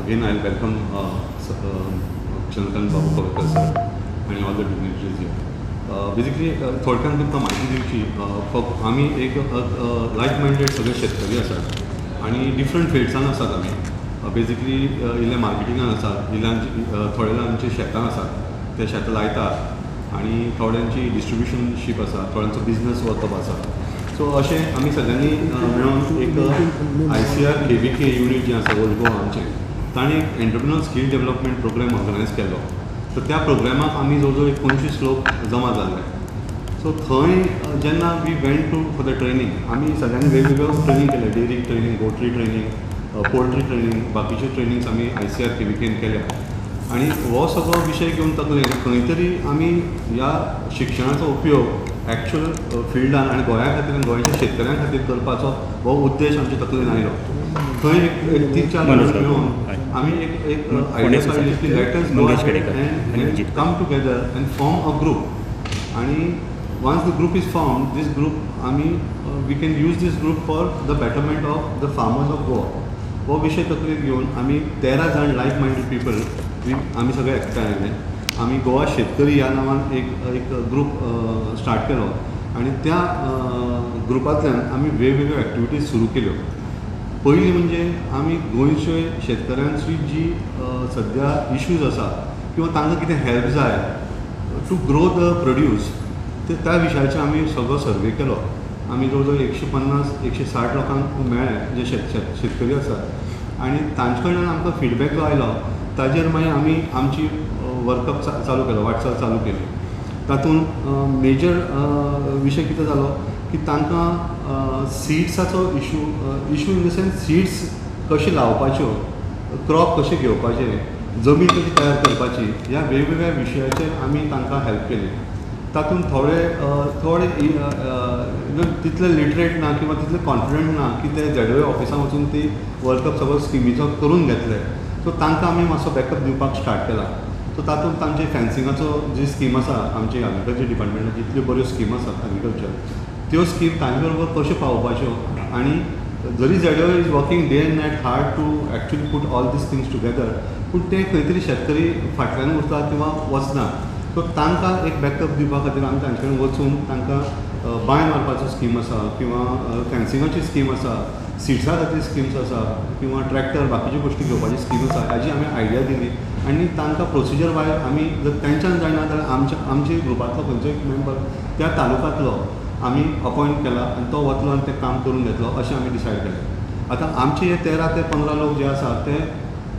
again I'll welcome Chandrakant Babu Kavekar sir and all the dignitaries here. Basically थोडक्यात तुमकां म्हायती दिवची फक्त आमी एक लायक मायंडेड सगळे शेतकरी आसात आनी डिफरंट फिल्ड्सान आसात आमी. बेसिकली इल्ले मार्केटिंगान आसात, इल्ल्यांची थोडे आमचे शेतान आसात, ते शेतां लायतात आनी थोड्यांची डिस्ट्रिब्युशनशीप आसा, थोड्यांचो बिजनस वर्कअप आसा. सो अशें आमी सगळ्यांनी मेळून एक ICR KVK युनीट जें आसा ओल्ड गोवा आमचें, ताणें एक entrepreneur skill development programme organise केलो. सो त्या प्रोग्रामाक आमी जवळ जवळ 25 लोक जमा जाल्ले. सो थंय जेन्ना we went to for the training, आमी सगळ्यांनी वेगवेगळ्यो ट्रेनींग केले, dairy training, poultry training, poultry training, बाकीचे ट्रेनींग्स आमी ICR KVKन केल्या. आनी हो सगळो विशय घेवन तकलेन खंय तरी आमी ह्या शिक्षणाचो उपयोग एक्चुअल फिल्डान आनी गोंया खातीर आनी गोंयच्या शेतकऱ्यां खातीर करपाचो हो उद्देश आमचे तकलेन आयलो. थंय एक 3-4 जाणां मेळून आमी एक आयडिया काडली की let us go ahead come together and form a group. आनी once the group is form, this group आमी we can use this group for the betterment of the farmers of Goa. हो विशय तकलेन घेवन आमी 13 जाण लायक मायंडेड पीपल आमी सगळे एकठांय आयले. आमी गोवा शेतकरी ह्या नांवान एक ग्रूप स्टार्ट केलो आनी त्या ग्रुपांतल्यान आमी वेगवेगळ्यो एक्टिविटीज सुरू केल्यो. पयली म्हणजे आमी गोंयचे शेतकऱ्यांची जी सद्या इश्यूज आसा किंवा तांकां कितें हेल्प जाय टू ग्रो द प्रोड्यूस, त्या विशयाचेर आमी सगळो सर्वे केलो. आमी जवळ जवळ 150-160 लोकांक मेळ्ळे जे शेतकरी आसात आनी तांचे कडल्यान आमकां फिडबॅक जो आयलो ताजेर मागीर आमी आमची वर्कअप चालू केलो, वाटचाल चालू केली. तातूंत मेजर विशय कितें जालो की तांकां सिड्साचो issue in the sense seeds कशे लावपाच्यो, क्रॉप कशे घेवपाचे, जमीन कशी तयार करपाची, ह्या वेगवेगळ्या विशयाचेर आमी तांकां हेल्प केली. तातूंत थोडे तितले लिटरेट ना किंवा तितले कॉन्फिडंट ना की ते ZOA ऑफिसान वचून ती वर्कअप सगळो स्किमीचो करून घेतले. सो तांकां आमी मातसो बॅकअप दिवपाक स्टार्ट केला. सो तातूंत आमचे फेन्सिंगाचो जी स्कीम आसा, आमची एग्रिकल्चर डिपार्टमेंटाची इतल्यो बऱ्यो स्कीम आसात एग्रिकल्चर, त्यो स्कीम तांचे बरोबर कश्यो पावोवपाच्यो. आनी जरी ZOA is working day and night hard to actually put all these things together, पूण ते खंय तरी शेतकरी फाटल्यान उरता किंवा वचना. सो तांकां एक बॅकअप दिवपा खातीर आमी तांचे कडेन वचून तांकां बांय मारपाचो स्कीम आसा किंवा फेन्सिंगाची स्कीम आसा, सिड्सा खातीर स्किम्स आसा किंवा ट्रॅक्टर बाकीच्यो गोश्टी घेवपाची स्कीम आसा, हाजी आमी आयडिया दिली. आनी तांकां प्रोसिजर वायज आमी जर तेंच्यान जायना जाल्यार आमच्या ग्रुपांतलो खंयचो एक मेंबर त्या तालुकांतलो आमी अपॉयंट केला आनी तो वतलो आनी तें काम करून घेतलो अशें आमी डिसायड केलें. आतां आमचे हे 13 ते 15 लोक जे आसा ते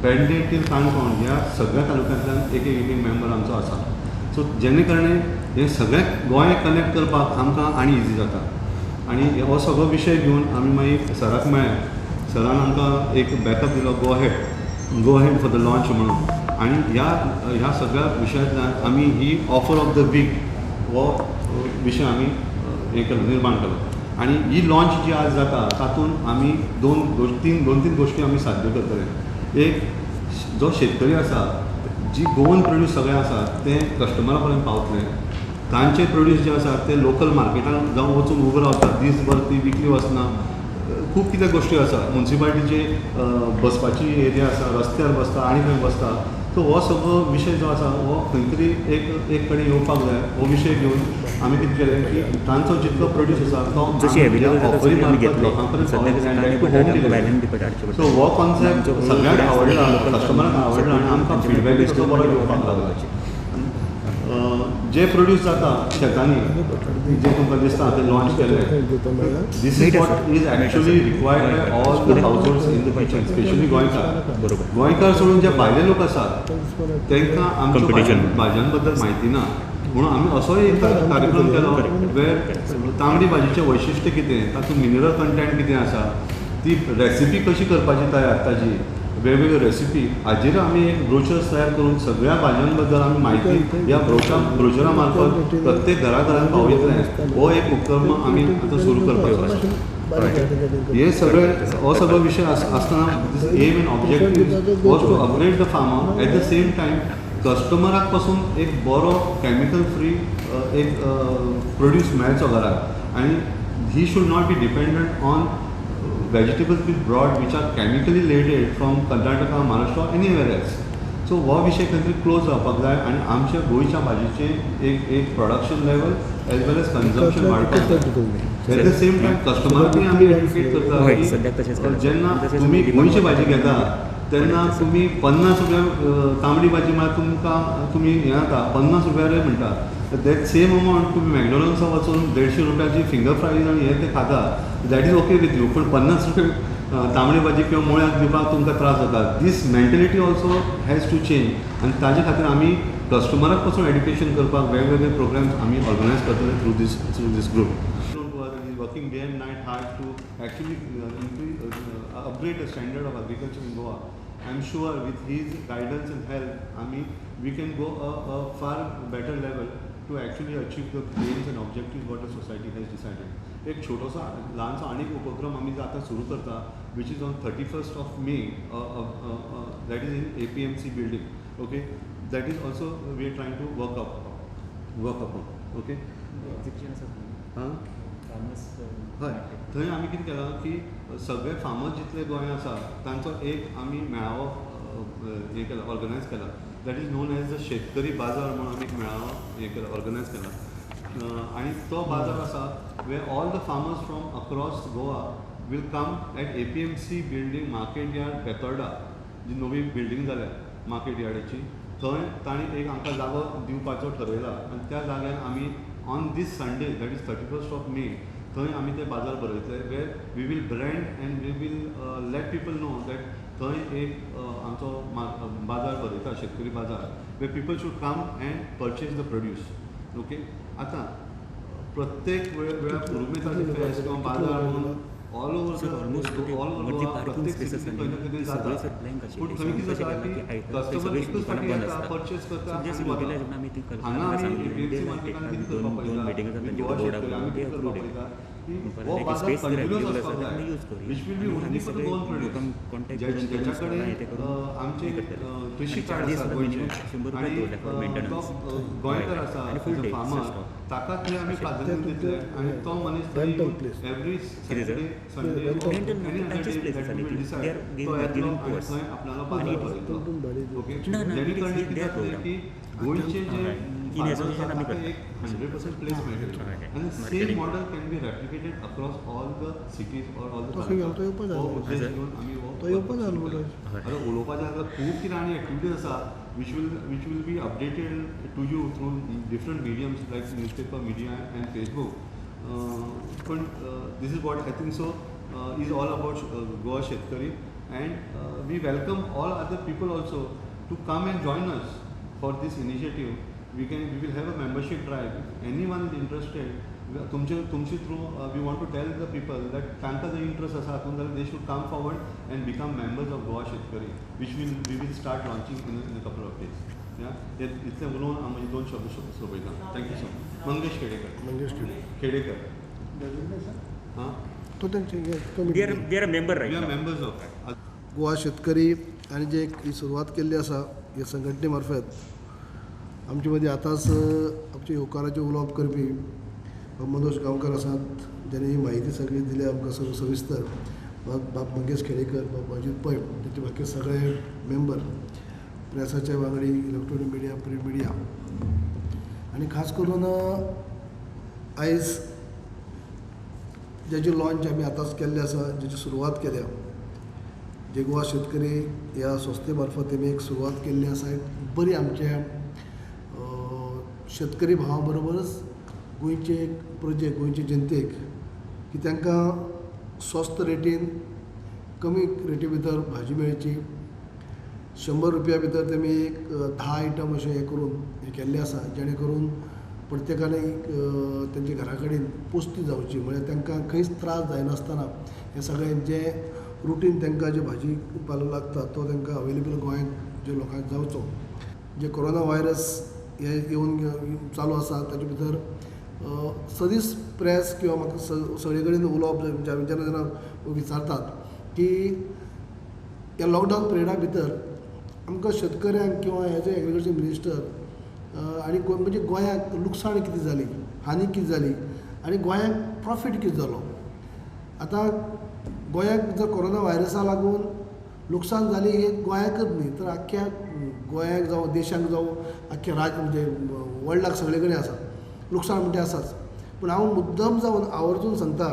पेडणे टील काणकोण ह्या सगळ्या तालुक्यांतल्यान एक मेंबर आमचो आसा. सो जेणे कारणे हे सगळें गोंय कनेक्ट करपाक आमकां आनी इजी जाता. आनी हो सगळो विशय घेवन आमी मागीर सराक मेळ्ळे. सरान आमकां एक बॅकअप दिलो, go ahead for the launch म्हणून. आनी ह्या सगळ्या विशयांतल्यान आमी ही ऑफर ऑफ द वीक हो विशय आमी निर्माण केलो. आनी ही लॉन्च जी आज जाता तातूंत आमी दोन तीन गोश्टी आमी साध्य करतले. एक, जो शेतकरी आसा, जी गोवन प्रोड्यूस सगळें आसा ते कस्टमरा पर्यंत पावतले. तांचे प्रोड्यूस जे आसा ते लोकल मार्केटान जावं वचून उबो रावतात, दीसभर ती विकली वचना. खूब कितें गोश्टी आसा, म्युन्सिपाल्टीचे बसपाची एरिया आसा, रस्त्यार बसता आनी खंय बसता. सो हो सगळो विशय जो आसा हो खंय तरी एक कडेन येवपाक जाय. हो विशय घेवन आमी कितें केलें की तांचो जितलो प्रोड्यूस आसा तो ऑफरी मार्फत लोकां पर्यंत पावयतले. सो हो कॉन्सेप्ट सगळ्यांक आवडला, कस्टमरांक आवडला आनी आमकां फीडबॅक इतलो बरो येवपाक लागला. जे प्रोड्यूस जाता शेतांनी, जे तुमकां दिसता ते लॉन्च केले, this is what is actually required by all the households in the kitchen, specially गोंयकार सोडून जे भायले लोक आसात तांकां आमच्या भाजयां बद्दल म्हायती ना. म्हणून आमी असोय एक कार्यक्रम केलो वेर तांबडी भाजीचें वैशिश्ट्य कितें, तातूंत मिनरल कंटेंट कितें आसा, ती रेसिपी कशी करपाची तयार, ताजी वेगवेगळ्यो रेसिपी, हाजेर आमी एक ब्रोचर्स तयार करून सगळ्या भाजयां बद्दल आमी म्हायती ह्या ब्रोचरा मार्फत प्रत्येक घराघरांत पावयतले. हो एक उपक्रम आमी आतां सुरू करपाचो आसा. हे सगळे हो सगळो विशय आसतना aim and objective was to upgrade the farmer, at the same time कस्टमराक पासून एक बरो कॅमिकल फ्री एक प्रोड्यूस मेळचो घराक. आनी he should not be dependent on vegetables be brought which are chemically laden from Karnataka, Maharashtra, anywhere else. So हो विशय खंय तरी क्लोज जावपाक जाय आनी आमच्या गोंयच्या भाजयेचें एक प्रोडक्शन लेवल एज वेल एज कन्जम्पशन वाडपाक जाय. एट द सेम टायम कस्टमराकूय आमी एड्युकेट करता की जेन्ना तुमी गोंयची भाजी घेता तेन्ना तुमी 50 रुपया तांबडी भाजी म्हळ्यार तुमी हें जाता 50 रुपया म्हणटा. दॅट सेम अमावंट तुमी मॅकडॉनल्ड्सां वचून 150 रुपयाची फिंगर फ्रायज आनी हें तें खाता that is okay with you. पूण 50 रुपया तांबडी भाजी किंवा मुळ्याक दिवपाक तुमकां त्रास जाता. This mentality also has to change आनी ताजे खातीर आमी कस्टमराक पासून एड्युकेशन करपाक वेगवेगळे प्रोग्राम्स आमी ऑर्गनायज करतले through these group. Working day and night hard to actually upgrade the standard of agriculture in Goa. I am sure with his guidance and help, we can go a far better level to actually achieve the aims and objectives what the society has decided. एक छोटासा लहानसा अनेक उपक्रम आम्ही आता सुरू करता which is on 31st of May that is in APMC building. Okay, that is also we are trying to work upon. Okay. हय थंय आमी कितें केलां की सगळे फार्मर्स जितले गोंय आसा तांचो एक आमी मेळावो हें केला ऑर्गनायज केला that is known as the शेतकरी बाजार म्हणून आमी एक मेळावो हें केला ऑर्गनायज केला. आनी तो बाजार आसा where all the farmers from across Goa will come at APMC building market yard Betorda जी नवी बिल्डींग जाल्या मार्केट यार्डाची थंय तांणी एक आमकां जागो दिवपाचो ठरयला आनी त्या जाग्यार आमी on this Sunday that is 31st of May थंय आमी ते बाजार भरयतले where we will brand and we will let people know that थंय एक आमचो बाजार भरयता शेतकरी बाजार where people should come and purchase the produce. Okay. आतां प्रत्येक वेळार उर्मेताची फेस्त किंवा बाजार म्हणून ऑल ओवर प्रत्येक सिटीन खंय ना कितें जाता पूण थंय कितें जाता की कस्टमर एकूच फावटी येता परचेज करता हांगा आमी APMC मार्केटान कितें करपाक पळयता गोवा शेतकरी आमी कितें करपाक पळयता की हो बाजार कंटिन्यूअस आसपाक जाय which will be only for the Goan produce ज्याच्या कडेन आमचे कृषी कार्ड आसा गोंयचे आनी तो गोंयकार आसा एज अ फार्मर ताका थंय आमी प्राधान्य दितले आनी तो मनीस थंय every Saturday Sunday any other day that we will decide तो येतलो आनी थंय आपल्याला बाजार भरयतलो. ओके. जेणे करून कितें जातलें की गोंयचे जे एक 100% प्लेस मेळटले आनी same model can be replicated across all the cities or all the उद्देश घेवन आमी आतां उलोवपाचें आतां खूब कितें आनी एक्टिविटीज आसा which will be updated to you through different mediums like newspaper, media and Facebook. But this is what I think so is all about Goa Shetkari, and we welcome all other people also to come and join us for this initiative. We will have a membership drive. If anyone is interested, तुमचे through we want to tell the people that तांकां जर interest आसा हातून जाल्यार they should come forward and become members of Goa Shetkari, which we will start launching in a couple of days. इतलें उलोवन हांव म्हजे 2 शब्द सोंपयता. Thank you so much. Mangesh Khedekar हां तो त्यांचे मेंबर्स ऑफ गोवा शेतकरी आणि जे ही सुरवात केल्ली आसा ह्या संघटने मार्फत आमचे मदीं आतांच आमचे येवकाराचे उलोवप करपी मनोज गांवकर आसात ज्यांनी ही माहिती सगळी दिली आमकां सविस्तर. बाब मंगेश खेडेकर, बाब अजित पै, त्याचे बाकी सगळे मेंबर प्रेसाचे वांगडी, इलेक्ट्रॉनिक मिडिया, प्रिंट मिडिया आणि खास करून आयज ज्याची लॉन्च आमी आतांच केल्लें आसा, ज्याची सुरवात केल्या जे गोवा शेतकरी ह्या संस्थे मार्फत तेमी एक सुरवात केल्ली आसा. एक बरी आमच्या शेतकरी भावा बरोबरच गोंयचे एक प्रोजेक्ट गोंयचे जनतेक की तांकां स्वस्त रेटीन कमी रेटी भितर भाजी मेळची. 100 रुपया भितर तेमी एक 10 आयटम अशें हें करून हें केल्लें आसा जेणे करून प्रत्येकाने तेंच्या घरा कडेन पोस्ती जावची म्हळ्यार तांकां खंयच त्रास जायनासतना हें सगळें जें रुटीन तांकां जे भाजी पालो लागता तो तांकां अवेलेबल गोंयांत जे लोकांक जावचो. जे कोरोना व्हायरस हे येवन चालू आसा ताचे भितर सदीस प्रेस किंवा म्हाका सगळे कडेन उलोवप जेन्ना विचारतात की ह्या लॉकडावन पिरियडा भितर आमकां शेतकऱ्यांक किंवा हे जे एग्रीकल्चर मिनिस्टर आनी म्हणजे गोंयांक लुकसाण कितें जाली, हानी कितें जाली आनी गोंयांक प्रॉफीट कितें जालो. आतां गोंयाक जर कोरोना व्हायरसा लागून लुकसाण जाली हे गोंयाकच न्ही तर आख्ख्या गोंयाक जावं देशाक जावं आख्ख्या म्हणजे वर्ल्डाक सगळे कडेन आसा लुकसाण म्हणटा आसाच. पूण हांव मुद्दम जावन आवर्जून सांगता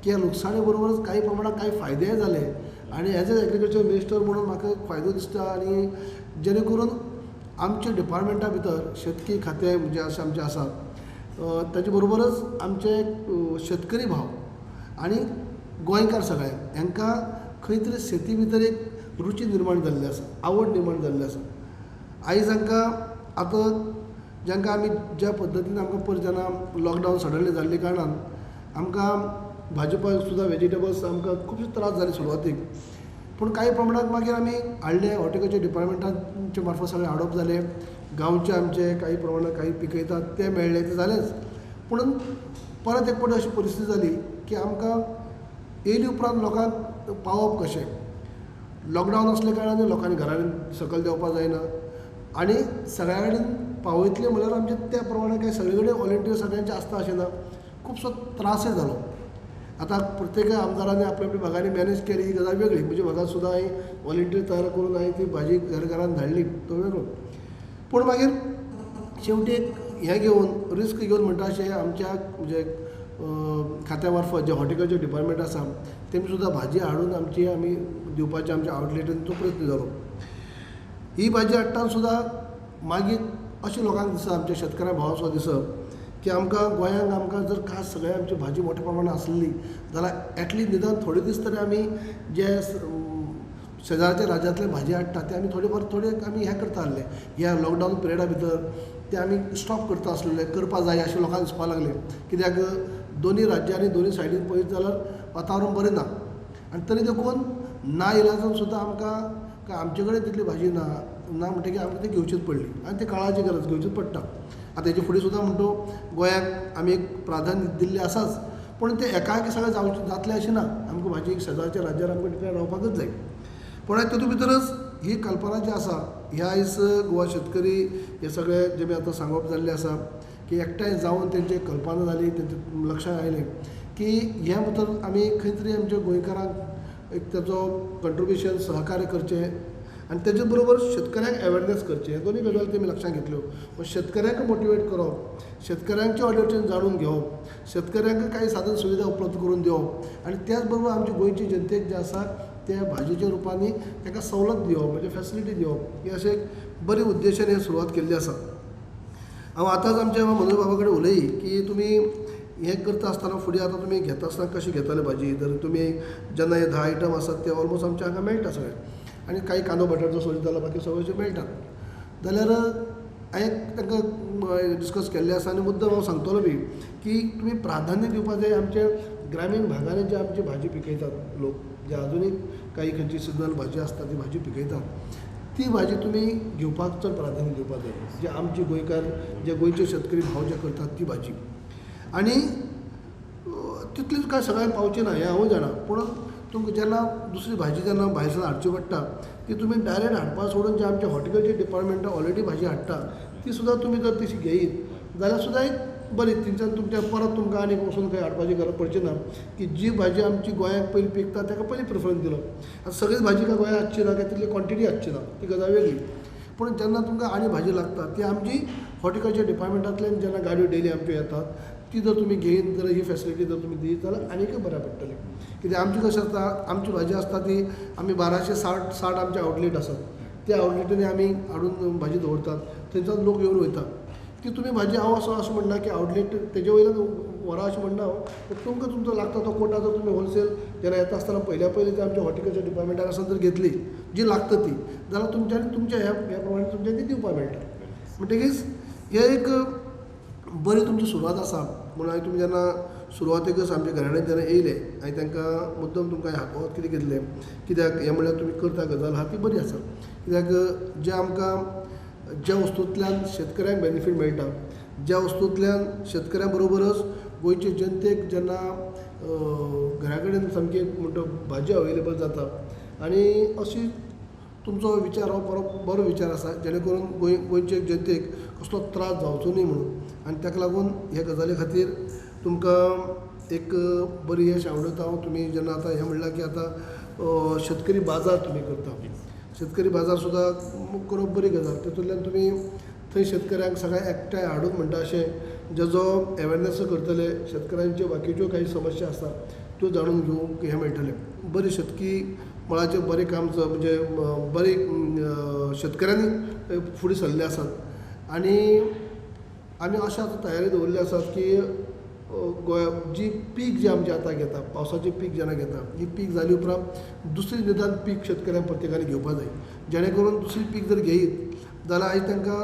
की ह्या लुकसाणे बरोबरच काही प्रमाणात काही फायदेय जाले आनी एज अ एग्रीकल्चर मिनिस्टर म्हणून म्हाका फायदो दिसता आनी जेणे करून आमच्या डिपार्टमेंटा भितर शेतकी खातें म्हणजे अशें आमचें आसा ताचे बरोबरच आमचे शेतकरी भाव आनी गोंयकार सगळे हांकां खंय तरी शेती भितर एक रुची निर्माण जाल्ली आसा आवड निर्माण जाल्ली आसा. आयज हांकां आतां जांकां आमी ज्या पद्दतीन आमकां पयर जेन्ना लॉकडावन सडनली जाल्ले कारणान आमकां भाजपाक सुद्दां वेजिटेबल्स आमकां खुबशे त्रास जाले सुरवातीक. पूण काही प्रमाणात मागीर आमी हाडले हॉर्टिकल्चर डिपार्टमेंटाचे मार्फत सगळे हाडप जाले. गांवचे आमचे काही प्रमाणात काही पिकयतात ते मेळ्ळे ते जालेच. पूण परत एक फावटी अशी परिस्थिती जाली की आमकां येयले उपरांत लोकांक पावप कशें. लॉकडावन असल्या कारणान लोकांनी घरांनी सकयल देवपाक जायना आनी सगळ्या कडेन पावयतले म्हळ्यार आमचे त्या प्रमाणे काही सगळे कडेन वॉलंटियर सगळ्यांचे आसता अशें ना. खुबसो त्रासय जालो. आतां प्रत्येक आमदारांनी आपल्या आपल्या भागांनी मॅनेज केली ही गजाल वेगळी. म्हणजे भागात सुद्दां हांवें वॉलंटियर तयार करून हांवें ती भाजी घरान धाडली तो वेगळो. पूण मागीर शेवटी हें घेवन रिस्क घेवन म्हणटा अशें आमच्या म्हणजे खात्या मार्फत जे हॉर्टिकल्चर डिपार्टमेंट आसा तेमी सुद्दां भाजी हाडून आमी दिवपाचे आमच्या आवटलेटीन तो प्रयत्न जालो. ही भाजी हाडटाना सुद्दां मागीर अशें लोकांक दिसता आमच्या शेतकऱ्या भावाक सुद्दां दिसप की आमकां गोंयांक आमकां जर खास सगळें आमची भाजी मोठ्या प्रमाणात आसली जाल्यार एटलीस्ट निदान थोडे दीस तरी आमी जे शेजारच्या राज्यांतले भाजी हाडटा ते आमी थोडे आमी हें करता आसले. ह्या लॉकडावन पिरियडा भितर ते आमी स्टॉप करता आसलेले करपा जाय अशें लोकांक दिसपाक लागलें. कित्याक दोनी राज्यांनी दोनी सायडीन पळयत जाल्यार वातावरण बरें ना आनी तरी देखून ना इलाजान सुद्दां आमकां आमचे कडेन तितली भाजी ना म्हणटकीर आमकां ती घेवचीच पडली आनी ती काळाची गरज घेवचीच पडटा. आतां हेजे फुडें सुद्दां म्हणटो गोंयाक आमी एक प्राधान्य दिल्लें आसाच. पूण तें एकाकी सगळें जातलें अशें ना. आमकां भाजी एक शेजारच्या राज्यार आमकां डिपेंड रावपाकच जाय. पूण आयज तातूंत भितरच ही कल्पना जी आसा ही आयज गोवा शेतकरी हे सगळे जे मी आतां सांगप जाल्लें आसा की एकठांय जावन तेंची कल्पना जाली तेंच्या लक्षांत आयलें की ह्या भितर आमी खंय तरी आमच्या गोंयकारांक एक ताचो कंट्रिब्युशन सहकार्य करचें आनी तेजे बरोबर शेतकऱ्यांक अवेरनेस करचें. हे दोनूय गजाली तेमी लक्षांत घेतल्यो. शेतकऱ्यांक मोटिवेट करप, शेतकऱ्यांच्या ऑर्डरीन जाणून घेवप, शेतकऱ्यांक काही साधन सुविधा उपलब्ध करून दिवप आनी त्याच बरोबर आमच्या गोंयची जनतेक जे आसा त्या भाजयेच्या रुपांनी ताका सवलत दिवप म्हणजे फॅसिलिटी दिवप ही अशें एक बरी उद्देशान हे सुरवात केल्ली आसा. हांव आतांच आमच्या मनोज बाबा कडेन उलयी की तुमी हें करता आसतना फुडें आतां तुमी घेता आसतना कशी घेताले भाजी जर तुमी जेन्ना हे 10 आयटम आसात ते ऑलमोस्ट आमच्या हांगा मेळटा सगळे आनी काही कांदो बटाटो सोडीत जाल्यार बाकी सगळें मेळटात जाल्यार हांवें तांकां डिस्कस केल्लें आसा आनी मुद्दम हांव सांगतलो बी की तुमी प्राधान्य दिवपाक जाय आमच्या ग्रामीण भागांनी जे आमची भाजी पिकयतात लोक जे अजुनूय काही खंयची सिजनल भाजी आसता ती भाजी पिकयतात ती भाजी तुमी घेवपाक चड प्राधान्य दिवपाक जाय. जे आमचे गोंयकार जे गोंयचे शेतकरी भाव जे करतात ती भाजी आनी तितलीच काय सगळ्यांक पावची ना हें हांवूय जाणा. पूण तुमकां जेन्ना दुसरी भाजी जेन्ना भायर हाडची पडटा ती तुमी डायरेक्ट हाडपा सोडून जे आमचे हॉर्टिकल्चर डिपार्टमेंटान ऑलरेडी भाजी हाडटा ती सुद्दां तुमी जर तशी घेयीत जाल्यार सुद्दां एक बरी तिनच्यान तुमच्या परत तुमकां आनीक वचून खंय हाडपाची गरज पडची ना की जी भाजी आमची गोंयांत पयलीं पिकता ताका पयलीं प्रिफरन्स दिलो. आतां सगळीच भाजी काय गोंयांत हाडची ना काय तितली क्वॉन्टिटी हाडची ना ती गजाल वेगळी. पूण जेन्ना तुमकां आनी भाजी लागता ती आमची हॉर्टिकल्चर डिपार्टमेंटांतल्यान जेन्ना गाडयो डेली आमच्यो येतात ती जर तुमी घेयीत जाल्यार ही फॅसिलिटी जर तुमी दित जाल्यार आनीकय बऱ्या पडटलें. कित्याक आमची कशें आसता आमची भाजी आसता ती आमी 1260 आमचे आवटलेट आसात त्या आवटलेटींनी आमी हाडून भाजी दवरतात थंयच्यान लोक येवन वयतात. ती तुमी भाजी हांव अशें म्हणना की आवटलेट तेजे वयल्यान व्हरा अशें म्हणना हांव. तुमकां तुमचो लागता तो कोटा जर तुमी होलसेल जेन्ना येता आसतना पयलीं जर आमच्या हॉर्टिकल्चर डिपार्टमेंटाक आसा जर घेतली जी लागता ती जाल्यार तुमच्या ह्या प्रमाणे तुमच्या ती दिवपाक मेळटा. म्हणटकीच हे एक बरी तुमची सुरवात आसा. म्हणून हांवें तुमी जेन्ना सुरवातेकच आमच्या घराण्यान जेन्ना येयले हांवें तांकां मुद्दम तुमकां हाकोवत कितें घेतलें कित्याक हें म्हणल्यार तुमी करता गजाल आहा ती बरी आसा. कित्याक जे आमकां ज्या वस्तूंतल्यान शेतकऱ्यांक बेनिफीट मेळटा ज्या वस्तूंतल्यान शेतकऱ्यां बरोबरच गोंयचे जनतेक जेन्ना घरा कडेन सामकी म्हणटा भाजी अवेलेबल जाता आनी अशी तुमचो विचार हो बरो विचार आसा जेणे करून गोंयचे जनतेक कसलो त्रास जावचो न्ही म्हणून. आनी ताका लागून ह्या गजाली खातीर तुमकां एक बरी यश आवडत हांव तुमी जेन्ना आतां हें म्हणलां की आतां शेतकरी बाजार तुमी करता. शेतकरी बाजार सुद्दां करप बरी गजाल. तेतूंतल्यान तुमी थंय शेतकऱ्यांक सगळ्या एकठांय हाडून म्हणटा अशें जेजो अवेरनेस करतले, शेतकऱ्यांच्यो बाकीच्यो काही समस्या आसतात त्यो जाणून घेवंक हें मेळटलें. बरी शेतकी मळाचें बरें काम म्हणजे बरी शेतकऱ्यांनी फुडें सरले आसात आनी आमी अशें आतां तयारी दवरल्ली आसात की जी पीक जी आमची आतां घेता, पावसाची पीक जेन्ना घेता, ही पीक जाली उपरांत दुसरी निदान पीक शेतकऱ्यांक प्रत्येकाने घेवपा जाय. जेणे करून दुसरी पीक जर घेयत जाल्यार आयज तांकां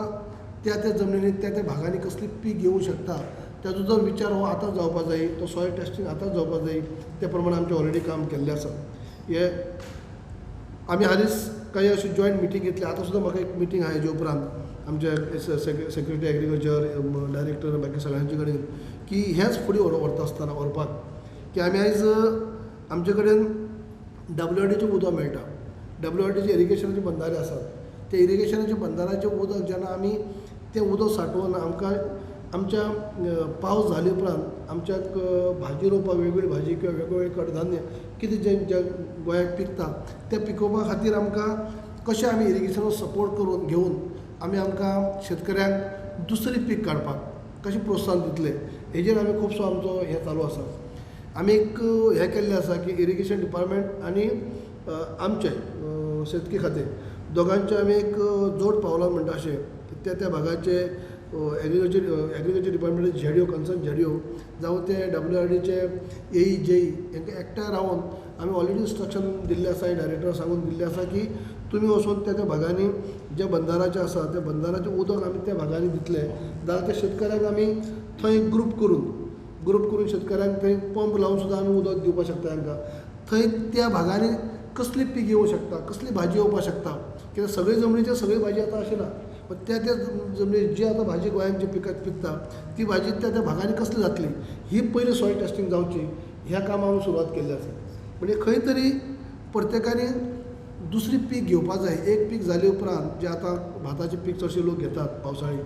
त्या जमनींनी त्या भागांनी कसली पीक घेवंक शकता ताजो जर विचार हो आतांच जावपा जाय, तो सॉयल टेस्टिंग आतांच जावपा जाय. त्या प्रमाणे आमचें ऑलरेडी काम केल्लें आसा. हे आमी हालींच काही अशी जॉयंट मिटींग घेतली. आतां सुद्दां म्हाका एक मिटींग आहा हेजे उपरांत आमचे सेक्रेटरी एग्रीकल्चर, डायरेक्टर बाकी सगळ्यांचे कडेन की हेंच फुडें व्हरता आसतना व्हरपाक की आमी आयज आमचे कडेन WRDचें उदक मेळटा. WRDचे इरिगेशनाचे बंधारे आसात. ते इरिगेशनाच्या बंधाराचें उदक जेन्ना आमी तें उदक सांठोवन आमकां आमच्या पावस जाले उपरांत आमच्याक भाजी रोवपाक वेगवेगळी भाजी किंवा वेगवेगळे कडधान्य कितें जें गोंयाक पिकता तें पिकोवपा खातीर आमकां कशें आमी इरिगेशनाक सपोर्ट करून घेवन आमी आमकां शेतकऱ्यांक दुसरी पीक काडपाक कशें प्रोत्साहन दितले हेजेर आमी खुबसो आमचो हें चालू आसा. आमी एक हें केल्लें आसा की इरिगेशन डिपार्टमेंट आनी आमचें शेतकी खातें दोगांचें आमी एक जोड पावलां म्हणटा अशें त्या भागाचे एग्रीकल्चर डिपार्टमेंटाचे झेडिओ कन्सर्न झेडिओ जावं ते WRDचे AE JE हांकां एकठांय रावन आमी ऑलरेडी इंस्ट्रक्शन दिल्लें आसा. डायरेक्टराक सांगून दिल्लें आसा की तुमी वचून त्या भागांनी जे बंधाराचे आसा त्या बंधाराचें उदक आमी त्या भागांनी दितले जाल्यार त्या शेतकऱ्यांक आमी थंय ग्रूप करून शेतकऱ्यांक थंय पंप लावन सुद्दां आमी उदक दिवपाक शकता तांकां. थंय त्या भागांनी कसली पीक येवंक शकता, कसली भाजी येवपाक शकता. कित्याक सगळे जमनीचेर सगळी भाजी आतां अशी ना. पण त्या जमनीर जी आतां भाजी गोंयांत जी पिकता ती भाजी त्या भागांनी कसली जातली ही पयली सॉयल टेस्टिंग जावची ह्या कामाक आमी सुरवात केल्ली आसा. म्हणजे खंय तरी प्रत्येकानी दुसरी पीक घेवपा जाय. एक पीक जाले उपरांत जे आतां भाताचें पीक चडशे लोक घेतात पावसाळी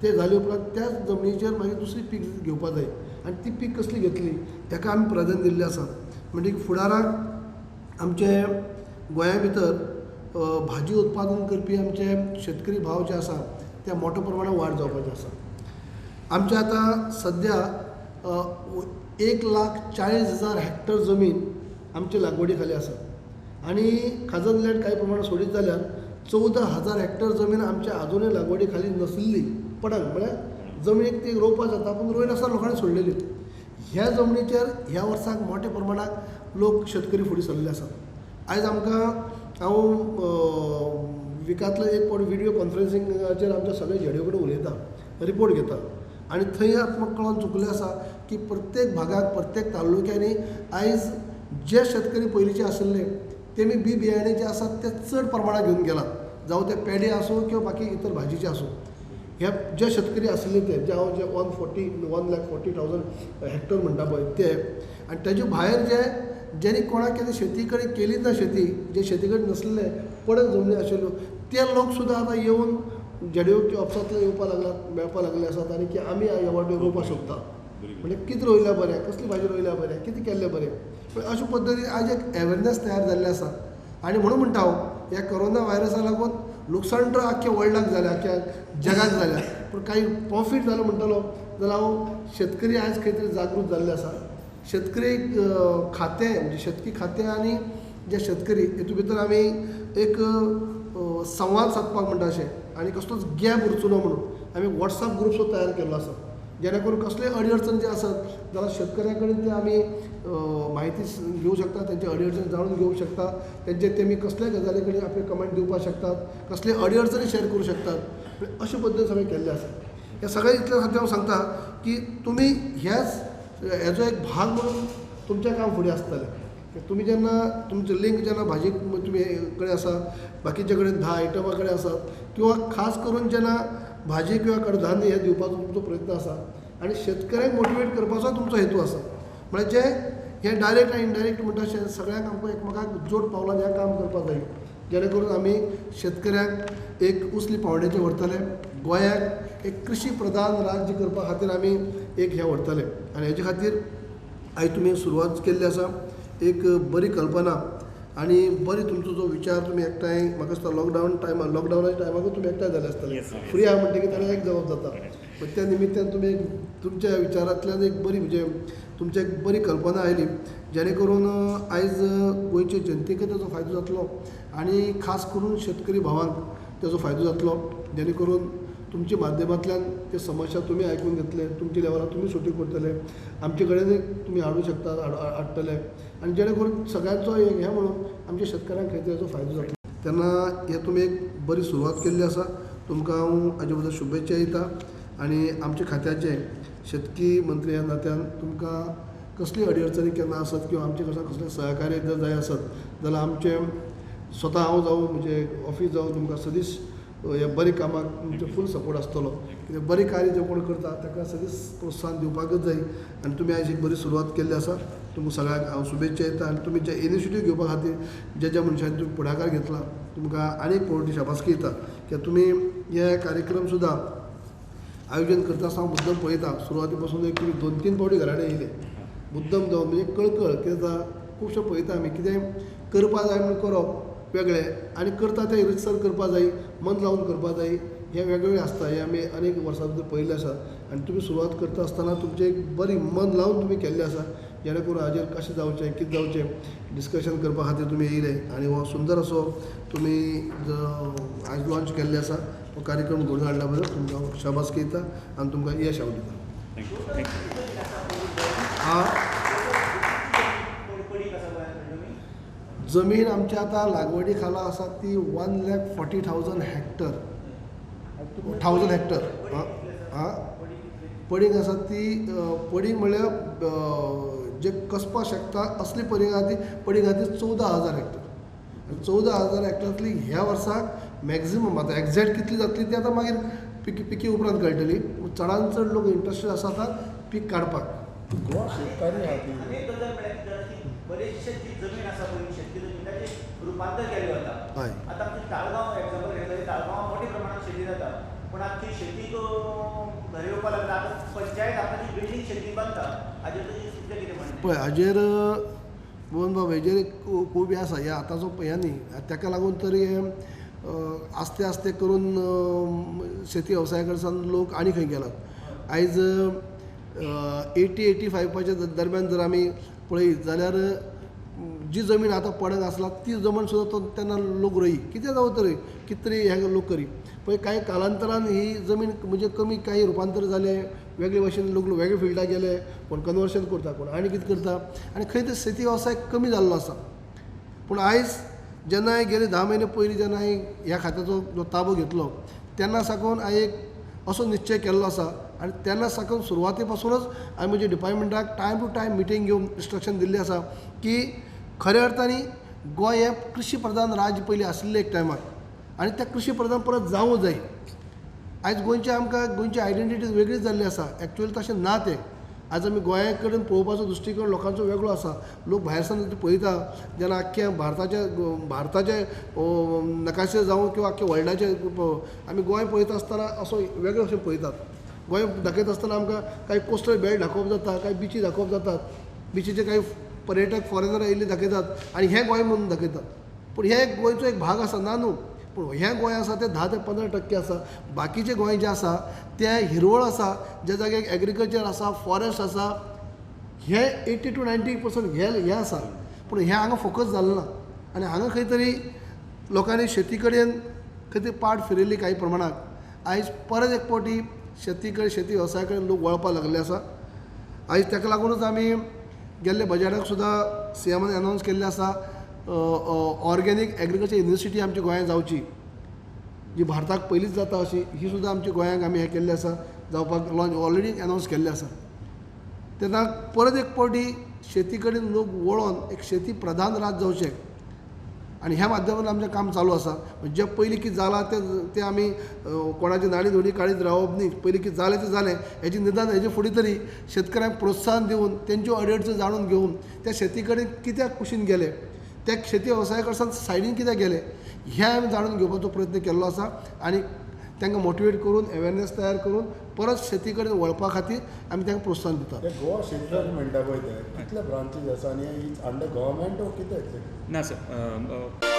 ते जाले उपरांत त्याच जमनीचेर मागीर दुसरी पीक घेवपा जाय आनी ती पीक कसली घेतली हेका आमी प्राधान्य दिल्लें आसा. म्हणजे फुडाराक आमचे गोंया भितर भाजी उत्पादन करपी आमचे शेतकरी भाव जे आसा ते मोठ्या प्रमाणात वाड जावपाचें आसा. आमचे आतां सद्या 1,40,000 हेक्टर जमीन आमचे लागवडी खाली आसा आनी खाजन लँड कांय प्रमाणात सोडीत जाल्यार 14,000 हेक्टर जमीन आमच्या अजुनूय लागवडी खाली नसली पडंग म्हळ्यार जमनीक ती रोवपाक जाता पूण रोयनासतना लोकांनी सोडलेली. ह्या जमनीचेर ह्या वर्साक मोठ्या प्रमाणात लोक शेतकरी फुडें सरले आसात. आयज आमकां हांव विकांतलो एक फावट व्हिडियो कॉन्फरन्सिंगाचेर आमच्या सगळे झेडिओ कडेन उलयता, रिपोर्ट घेता आनी थंय म्हाका कळोवन चुकलें आसा की प्रत्येक भागाक प्रत्येक तालुक्यांनी आयज जे शेतकरी पयलींचे आशिल्ले तेमी बियाणे जे आसात ते चड प्रमाणात घेवन गेलात. जावं ते पेडे आसूं किंवा बाकी इतर भाजीचे आसूं. हे जे शेतकरी आशिल्ले ते जे हांव जे 1,40,000 हेक्टर म्हणटा पळय ते आनी तेजे भायर जे जेणी कोणाक कितें शेती कडेन केली ना शेती जे शेती कडेन नसलेले पडक जमनी आशिल्ल्यो ते लोक सुद्दां आतां येवन झेडिओ ऑफिसांतले येवपाक लागलात मेळपाक लागले आसात आनी की आमी ह्या वाटेन रोवपाक सोदता. म्हणजे कितें रोयल्यार बरें, कसली भाजी रोयल्यार बरें, कितें केल्लें बरें. पण अशे पद्दतीन आयज एक अवेरनेस तयार जाल्ले आसा आनी म्हणून म्हणटा हांव ह्या कोरोना व्हायरसा लागून लुकसाण तर आख्ख्या वर्ल्डाक जालें, आख्ख्या जगाक जालें. पूण काही प्रॉफीट जालो म्हणटलो जाल्यार हांव शेतकरी आयज खंय तरी जागृत जाल्ले आसा. शेतकरी खातें म्हणजे शेतकी खातें आनी जे शेतकरी हेतून भितर आमी एक संवाद सादपाक म्हणटा अशें आनी कसलोच गॅप उरचो ना म्हणून आमी वॉट्सॲप ग्रुप सुद्दां तयार केल्लो आसा. जेणे करून कसलेय अडचण जे आसात जाल्यार शेतकऱ्यां कडेन ते आमी म्हायती घेवंक शकतात, तेंचे अडचणी जाणून घेवंक शकतात, तेंचे तेमी कसल्याय गजाली कडेन आपले कमेंट दिवपाक शकतात, कसले अडचणी शेअर करूं शकतात. अशे पद्दतीन सगळें केल्लें आसा. हे सगळें इतले खातीर हांव सांगता की तुमी ह्याच हेजो एक भाग म्हणून तुमचें काम फुडें आसतलें. तुमी जेन्ना तुमचें लिंक जेन्ना भाजी तुमी कडेन आसा, बाकीचे कडेन 10 आयटमा कडेन आसात किंवा खास करून जेन्ना भाजी किंवा कडधान्य हे दिवपाचो तुमचो प्रयत्न आसा आनी शेतकऱ्यांक मोटिवेट करपाचो तुमचो हेतू आसा. म्हणजे जे हे डायरेक्ट आनी इनडायरेक्ट म्हणटा अशें सगळ्यांक आमकां एकमेकाक जोड पावलां हें काम करपाक जाय जेणे करून आमी शेतकऱ्यांक एक उसली पावंड्याचेर व्हरतले. गोंयाक एक कृशी प्रधान राज्य करपा खातीर आमी एक हें व्हरतले आनी हेजे खातीर आयज तुमी सुरवात केल्ली आसा एक बरी कल्पना आनी बरी तुमचो जो विचार तुमी एकठांय म्हाका दिसता लॉकडावनाच्या टायमाकूच तुमी एकठांय जाले आसतले फ्री आहा म्हणटकीर ताणें एक जबाब जाता पण त्या निमित्तान तुमी तुमच्या विचारांतल्यान एक बरी म्हणजे तुमच्या एक बरी कल्पना आयली जेणे करून आयज गोंयचे जनतेक ताजो फायदो जातलो आनी खास करून शेतकरी भावांक ताजो फायदो जातलो जेणे करून तुमच्या माध्यमांतल्यान ते समस्या तुमी आयकून घेतले तुमच्या लेवलार तुमी सुटी करतले आमचे कडेन तुमी हाडूं शकता हाडटले आनी जेणे करून सगळ्यांचो हें म्हणून आमच्या शेतकाऱ्यांक खंय ताजो फायदो जातलो तेन्ना हे तुमी एक बरी सुरवात केल्ली आसा तुमकां हांव हाजे बद्दल शुभेच्छा दिता आनी आमच्या खात्याचे शेतकी मंत्री ह्या नात्यान तुमकां कसली अडचणी केन्ना आसत किंवा आमचे कडच्यान कसलें सहकार्य जर जाय आसत जाल्यार आमचे स्वता हांव जावं म्हणजे ऑफीस जावं तुमकां सदीच ह्या बरी कामाक तुमचो फूल सपोर्ट आसतलो कित्याक बरी कार्य जे कोण करता ताका सदीच प्रोत्साहन दिवपाकच जाय आनी तुमी आयज एक बरी सुरवात केल्ली आसा तुमकां सगळ्यांक हांव शुभेच्छा दिता आनी तुमी जे इनिशिएटीव घेवपा खातीर ज्या मनशांनी तुमी फुडाकार घेतला तुमकां आनीक व्हडली शाबासकी दिता कित्याक तुमी हे कार्यक्रम सुद्दां आयोजन करता आसतना हांव मुद्दम पळयता सुरवाती पासून एक तुमी 2-3 फावटी घरा कडेन येयले मुद्दम जावन म्हणजे कळकळ कितें जाता खुबशे पळयता आमी कितें करपा जाय म्हणून करप वेगळें आनी करता तें रितसर करपा जाय मन लावन करपा जाय हें वेगवेगळें आसता हें आमी अनेक वर्सां भितर पळयलें आसा आनी तुमी सुरवात करता आसतना तुमचें एक बरी मन लावन तुमी केल्लें आसा जेणे करून हाजेर कशें जावचें कितें जावचें डिस्कशन करपा खातीर तुमी येयले आनी हो सुंदर असो तुमी आयज लॉन्च केल्लें आसा हो कार्यक्रम घडोवन हाडल्या बद्दल तुमकां शाबासकी दिता आनी तुमकां यश हांव दिता जमीन आमची आतां लागवडी खाला आसा ती 1,40,000 हेक्टर 1000 हेक्टर आं पडींग आसा ती पडींग म्हळ्यार जे कसपा शकता असली पडींग आहा ती पडींग आहा ती 14,000 हेक्टर 14,000 हेक्टरांतली ह्या वर्साक मॅक्झिमम आतां एक्झॅक्ट कितली जातली ती आतां मागीर पिकी उपरांत कळटली चडांत चड लोक इंट्रस्टेड आसा आतां पीक काडपाक गोवा शेतकारी आहा ती बरेचशे जी जमीन आसा पळय शेतकी जमीन ताचें रुपांतर केलें वता हय आतां आमची ताळगांव एग्जांपल घेतलें ताळगांव मोठ्या प्रमाणात शेती जाता पूण आमची शेतीक घरा येवपा लागला आतां पंचायत आपली बिल्डींग शेती बांदता हाजेर तुजें कितें म्हणणें पळय हाजेर मोहन बाब हेजेर एक खूब आसा हे आतांचो हें न्ही ताका लागून तरी आस्ते आस्ते करून शेती वेवसाया कडच्यान लोक आनी खंय गेलात आयज 80-85च्या दरम्यान जर आमी पळयत जाल्यार जी जमीन आतां पडंग आसला ती जमीन सुद्दां तेन्ना लोक रोई कितें जावं तरी कितें तरी हे लोक करी पळय कांय कालांतरान ही जमीन म्हणजे कमी काही रुपांतर जालें वेगळे भशेन लोक वेगळे फिल्डाक गेले कोण कन्वर्शन करता कोण आनी कितें करता आनी खंय ते शेती वेवसाय कमी जाल्लो आसा पूण आयज जेन्ना हांवें गेले 10 म्हयने पयलीं जेन्ना हांवें ह्या खात्याचो जो ताबो घेतलो तेन्ना साकून हांवें एक असो निश्चय केल्लो आसा आनी तेन्ना साकून सुरवाती पासूनच हांवें म्हज्या डिपार्टमेंटाक टायम टू टायम मिटींग घेवन इंस्ट्रक्शन दिल्लें आसा की खऱ्या अर्थांनी गोंय हें कृशी प्रधान राज्य पयलीं आशिल्लें एक टायमार आनी तें कृशी प्रधान परत जावं जाय आयज गोंयचे आमकां गोंयची आयडेंटिटी वेगळीच जाल्ली आसा एक्चुअली तशें ना तें आयज आमी गोंया कडेन पळोवपाचो दृश्टीकोन लोकांचो वेगळो आसा लोक भायर सावन पळयता जेन्ना आख्ख्या भारताचे नकाशे जावं किंवा आख्ख्या वर्ल्डाचे आमी गोंय पळयता आसतना असो वेगळे भशेन पळयतात गोंय दाखयत आसतना आमकां काही कोस्टल बेल्ट दाखोवप जाता काही बिची दाखोवप जातात बिचीचे काही पर्यटक फॉरेनर येयल्ले दाखयतात आनी हें गोंय म्हणून दाखयतात पूण हे गोंयचो एक भाग आसा ना न्हू पूण हें गोंय आसा तें 10 ते 15% आसा बाकीचें गोंय जें आसा तें हिरवळ आसा ज्या जाग्यार एग्रीकल्चर आसा फॉरेस्ट आसा हे 80 to 90% हें आसा पूण हें हांगा फोकस जाल्लो ना आनी हांगा खंय तरी लोकांनी शेती कडेन खंय तरी पाट फिरयल्ली काही प्रमाणात आयज परत एक फावटी शेती वेवसाया कडेन लोक वळपाक लागले आसा आयज ताका लागूनच आमी गेल्ले बजेटाक सुद्दां सीएमान अनावन्स केल्लें आसा ऑर्गेनीक एग्रीकल्चर युनिवर्सिटी आमची गोंयांत जावची जी भारताक पयलींच जाता अशी ही सुद्दां आमच्या गोंयांत आमी हें केल्लें आसा जावपाक लॉन्च ऑलरेडी अनावन्स केल्लें आसा तेन्ना परत एक फावटी शेती कडेन लोक वळोन एक शेती प्रधान राज्य जावचें आनी ह्या माध्यमांतून आमचें काम चालू आसा जें पयलीं कितें जालां तें आमी कोणाची नाणी धोणी काडीत रावप न्ही पयलीं कितें जालें तें जालें हेजी निदान हेजे फुडें तरी शेतकऱ्यांक प्रोत्साहन दिवन तेंच्यो अडचणी जाणून घेवन त्या शेती कडेन कित्याक कुशीन गेले त्या शेती वेवसाया कडच्यान सायडीन कित्याक गेले हें आमी जाणून घेवपाचो प्रयत्न केल्लो आसा आनी तांकां मोटिवेट करून अवेरनेस तयार करून परत शेती कडेन वळपा खातीर आमी तांकां प्रोत्साहन दितात. ते गोवा शेतकार म्हणटा पळय ते कितले ब्रांचीस आसा आनी इट्स अंडर गव्हर्मेंट ओ कितें? ना सर